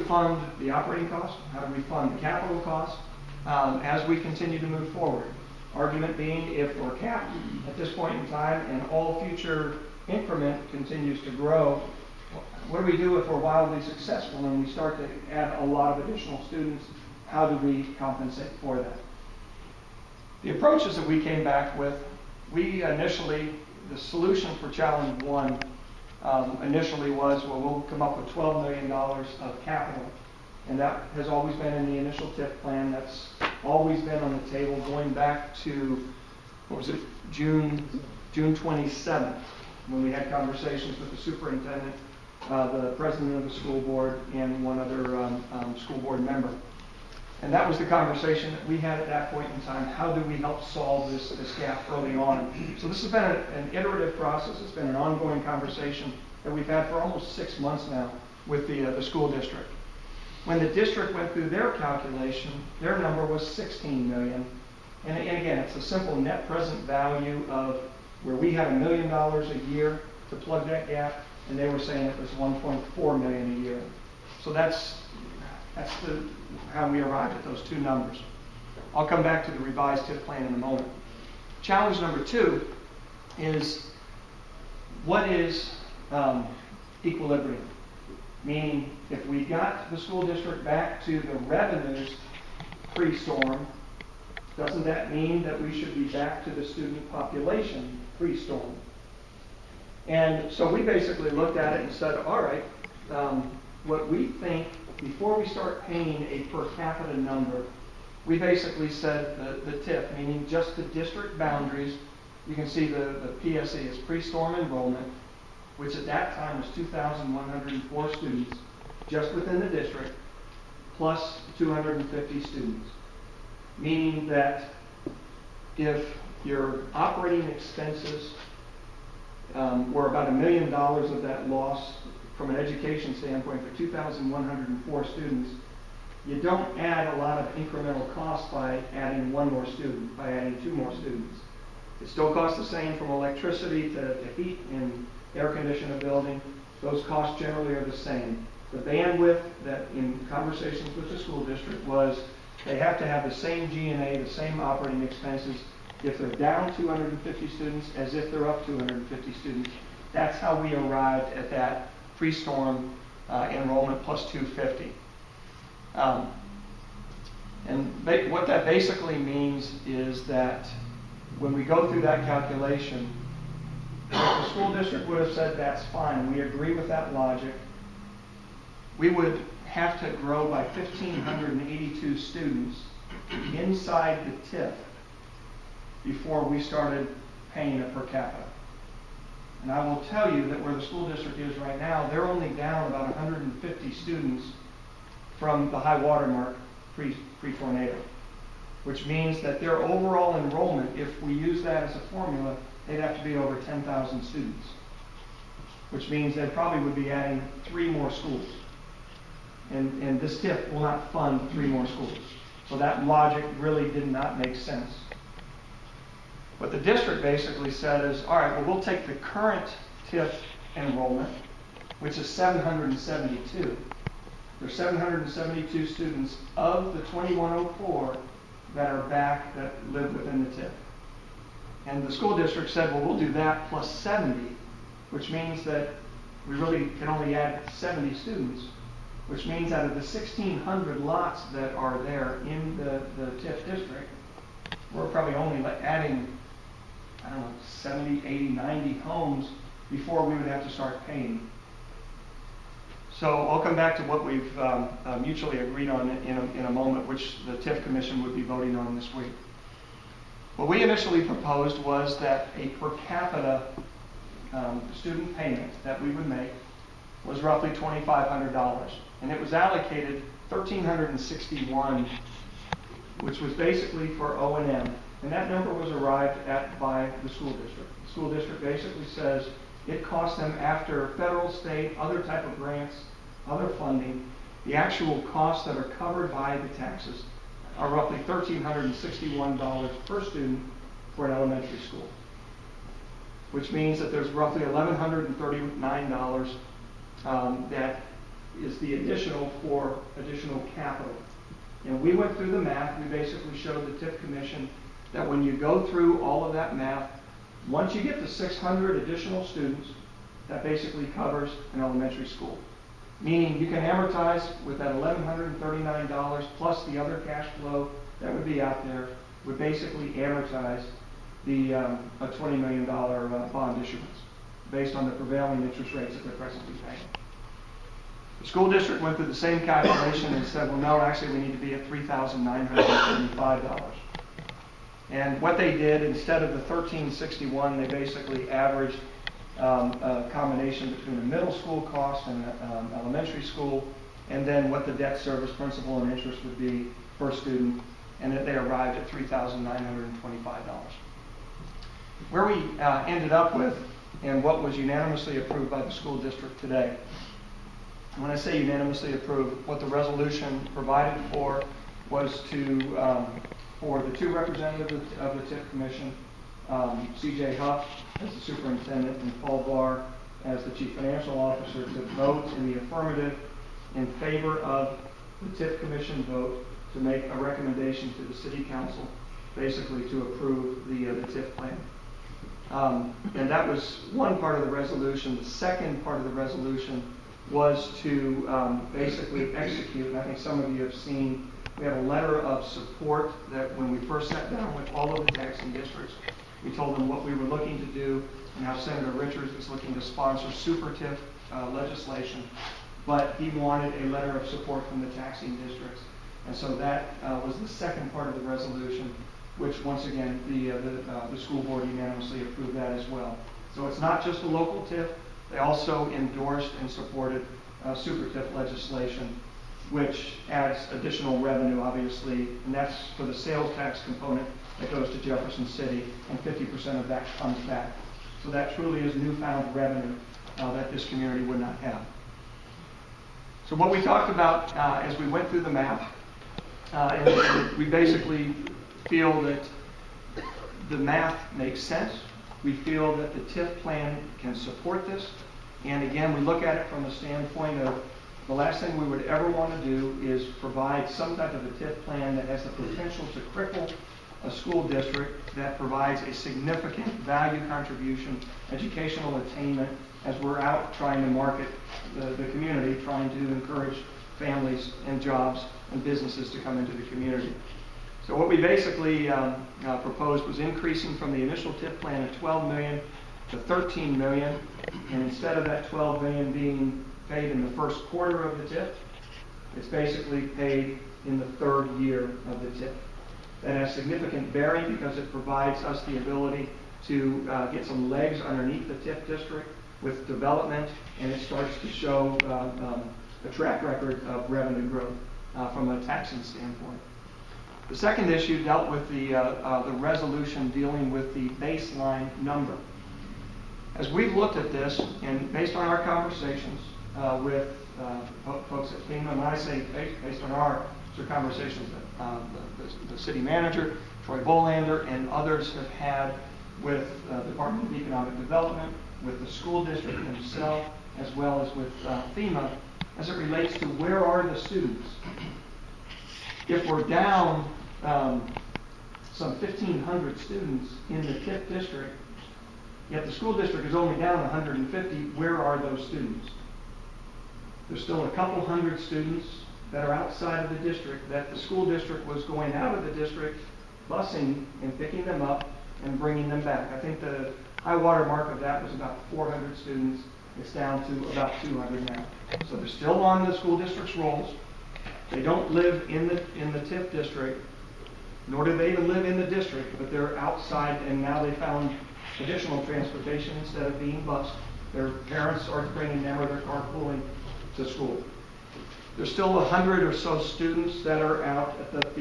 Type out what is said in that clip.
fund the operating cost? How do we fund the capital cost as we continue to move forward? Argument being, if we're capped at this point in time and all future increment continues to grow, what do we do if we're wildly successful and we start to add a lot of additional students? How do we compensate for that? The approaches that we came back with, we initially, the solution for challenge one initially was, well, we'll come up with $12 million of capital. And that has always been in the initial TIF plan. That's always been on the table going back to, what was it, June 27th, when we had conversations with the superintendent, the president of the school board, and one other school board member. And that was the conversation that we had at that point in time. How do we help solve this gap early on? So this has been an iterative process. It's been an ongoing conversation that we've had for almost 6 months now with the school district. When the district went through their calculation, their number was $16 million. And again, it's a simple net present value of where we had $1 million a year to plug that gap, and they were saying it was $1.4 million a year. So that's how we arrived at those two numbers. I'll come back to the revised TIF plan in a moment. Challenge number 2 is, what is equilibrium? Meaning, if we got the school district back to the revenues pre-storm, doesn't that mean that we should be back to the student population pre-storm? And so we basically looked at it and said, all right, what we think, before we start paying a per capita number, we basically said the TIF, meaning just the district boundaries. You can see the PSE is pre-storm enrollment, which at that time was 2,104 students just within the district, plus 250 students. Meaning that if your operating expenses were about $1 million of that loss from an education standpoint for 2,104 students, you don't add a lot of incremental cost by adding one more student, by adding 2 more students. It still costs the same from electricity to heat and air condition a building. Those costs generally are the same. The bandwidth that in conversations with the school district was they have to have the same G&A, the same operating expenses, if they're down 250 students as if they're up 250 students. That's how we arrived at that pre-storm enrollment plus 250. And what that basically means is that when we go through that calculation, if the school district would have said that's fine, we agree with that logic, we would have to grow by 1,582 students inside the TIF before we started paying it per capita. And I will tell you that where the school district is right now, they're only down about 150 students from the high water mark pre-tornado, which means that their overall enrollment, if we use that as a formula, they'd have to be over 10,000 students, which means they probably would be adding 3 more schools. And this TIF will not fund 3 more schools. So that logic really did not make sense. What the district basically said is, all right, well, we'll take the current TIF enrollment, which is 772. There's 772 students of the 2,104 that are back that live within the TIF. And the school district said, well, we'll do that plus 70, which means that we really can only add 70 students, which means out of the 1,600 lots that are there in the TIF district, we're probably only adding, I don't know, 70, 80, 90 homes before we would have to start paying. So I'll come back to what we've mutually agreed on in a moment, which the TIF Commission would be voting on this week. What we initially proposed was that a per capita student payment that we would make was roughly $2,500. And it was allocated $1,361, which was basically for O&M. And that number was arrived at by the school district. The school district basically says it costs them, after federal, state, other type of grants, other funding, the actual costs that are covered by the taxes are roughly $1,361 per student for an elementary school, which means that there's roughly $1,139 that is the additional for additional capital. And we went through the math. We basically showed the TIF Commission that when you go through all of that math, once you get to 600 additional students, that basically covers an elementary school. Meaning you can amortize with that $1,139 plus the other cash flow that would be out there, would basically amortize the a $20 million bond issuance based on the prevailing interest rates that they're presently paying. The school district went through the same calculation and said, well, no, actually we need to be at $3,975. And what they did, instead of the $1,361, they basically averaged a combination between a middle school cost and an elementary school, and then what the debt service principal and interest would be per student, and that they arrived at $3,925. Where we ended up with, and what was unanimously approved by the school district today. And when I say unanimously approved, what the resolution provided for was to, for the two representatives of the TIF Commission, C.J. Huff as the superintendent and Paul Barr as the chief financial officer, to vote in the affirmative in favor of the TIF Commission vote to make a recommendation to the City Council, basically to approve the TIF plan. And that was one part of the resolution. The second part of the resolution was to basically execute, and I think some of you have seen, we have a letter of support that when we first sat down with all of the taxing districts, we told them what we were looking to do and how Senator Richards was looking to sponsor super TIF legislation, but he wanted a letter of support from the taxing districts. And so that was the second part of the resolution, which once again, the school board unanimously approved that as well. So it's not just a local TIF, they also endorsed and supported super TIF legislation, which adds additional revenue, obviously, and that's for the sales tax component that goes to Jefferson City, and 50% of that comes back. So that truly is newfound revenue that this community would not have. So what we talked about as we went through the map, and we basically feel that the math makes sense. We feel that the TIF plan can support this. And again, we look at it from the standpoint of the last thing we would ever want to do is provide some type of a TIF plan that has the potential to cripple a school district that provides a significant value contribution, educational attainment, as we're out trying to market the community, trying to encourage families and jobs and businesses to come into the community. So what we basically proposed was increasing from the initial TIF plan of $12 million to $13 million, and instead of that $12 million being paid in the first quarter of the TIF, it's basically paid in the third year of the TIF. That has significant bearing because it provides us the ability to get some legs underneath the TIF district with development, and it starts to show a track record of revenue growth from a taxing standpoint. The second issue dealt with the resolution dealing with the baseline number. As we've looked at this, and based on our conversations with folks at FEMA, and I say based on our conversations that the city manager, Troy Bolander, and others have had with the Department of Economic Development, with the school district themselves, as well as with FEMA, as it relates to where are the students. If we're down some 1,500 students in the TIF district, yet the school district is only down 150, where are those students? There's still a couple hundred students that are outside of the district that the school district was going out of the district, busing and picking them up and bringing them back. I think the high water mark of that was about 400 students. It's down to about 200 now. So they're still on the school district's rolls. They don't live in the TIF district, nor do they even live in the district, but they're outside, and now they found additional transportation instead of being bused. Their parents are bringing them, or they're carpooling to school. There's still 100 or so students that are out at the